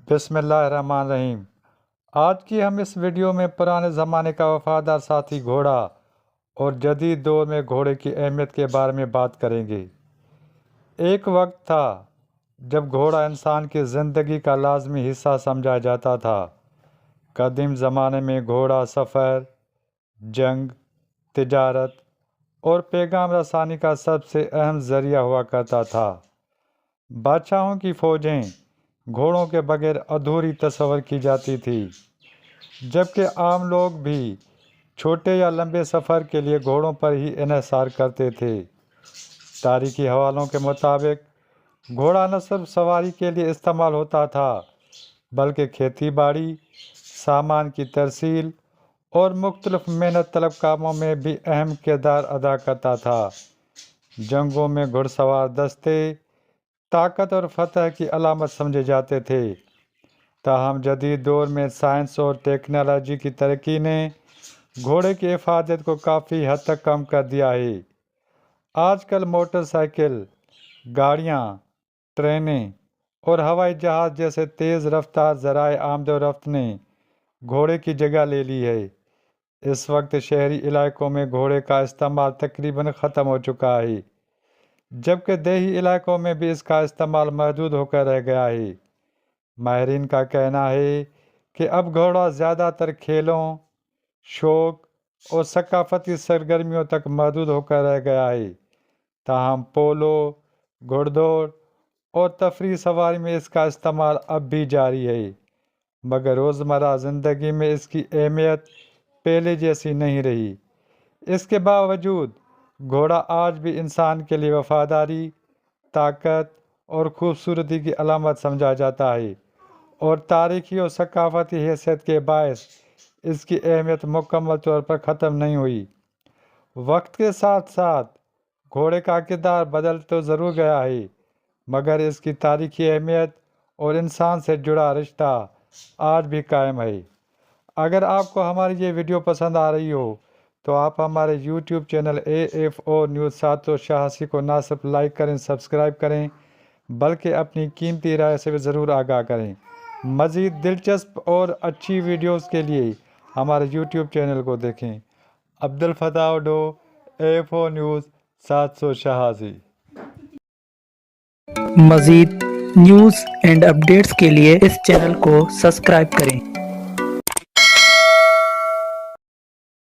बिस्मिल्लाहिर्रहमानिर्रहीम। आज की हम इस वीडियो में पुराने ज़माने का वफ़ादार साथी घोड़ा और जदीद दौर में घोड़े की अहमियत के बारे में बात करेंगे। एक वक्त था जब घोड़ा इंसान की ज़िंदगी का लाजमी हिस्सा समझा जाता था। कदीम ज़माने में घोड़ा सफ़र, जंग, तिजारत और पैगाम रसानी का सबसे अहम ज़रिया हुआ करता था। बादशाहों की फ़ौजें घोड़ों के बगैर अधूरी तस्वर की जाती थी, जबकि आम लोग भी छोटे या लंबे सफ़र के लिए घोड़ों पर ही इन्हिसार करते थे। तारीखी हवालों के मुताबिक घोड़ा न सिर्फ सवारी के लिए इस्तेमाल होता था, बल्कि खेती बाड़ी, सामान की तरसील और मुख्तलिफ मेहनत तलब कामों में भी अहम किरदार अदा करता था। जंगों में घुड़सवार दस्ते ताकत और फतह की अलामत समझे जाते थे। ताहम जदीद दौर में साइंस और टेक्नोलॉजी की तरक्की ने घोड़े की हिफाजत को काफ़ी हद तक कम कर दिया है। आजकल मोटरसाइकिल, गाड़ियाँ, ट्रेनें और हवाई जहाज़ जैसे तेज़ रफ्तार ज़राए आमदोरफ्त ने घोड़े की जगह ले ली है। इस वक्त शहरी इलाकों में घोड़े का इस्तेमाल तकरीबन ख़त्म हो चुका है, जबकि देही इलाकों में भी इसका इस्तेमाल महदूद होकर रह गया है। माहिरीन का कहना है कि अब घोड़ा ज़्यादातर खेलों, शौक और सकाफती सरगर्मियों तक महदूद होकर रह गया है। ताहम पोलो, घुड़दौड़ और तफरी सवारी में इसका इस्तेमाल अब भी जारी है, मगर रोज़मर्रा ज़िंदगी में इसकी अहमियत पहले जैसी नहीं रही। इसके बावजूद घोड़ा आज भी इंसान के लिए वफादारी, ताकत और खूबसूरती की अलामत समझा जाता है, और तारीखी और सकाफती हैसियत के बायस इसकी अहमियत मुकम्मल तौर पर ख़त्म नहीं हुई। वक्त के साथ साथ घोड़े का किरदार बदल तो ज़रूर गया है, मगर इसकी तारीखी अहमियत और इंसान से जुड़ा रिश्ता आज भी कायम है। अगर आपको हमारी ये वीडियो पसंद आ रही हो तो आप हमारे YouTube चैनल AFO न्यूज़ 786 को ना सिर्फ लाइक करें, सब्सक्राइब करें, बल्कि अपनी कीमती राय से भी ज़रूर आगाह करें। मज़ीद दिलचस्प और अच्छी वीडियोस के लिए हमारे YouTube चैनल को देखें। अब्दुल फताह उडो, AFO न्यूज़ 786। मज़ीद न्यूज़ एंड अपडेट्स के लिए इस चैनल को सब्सक्राइब करें।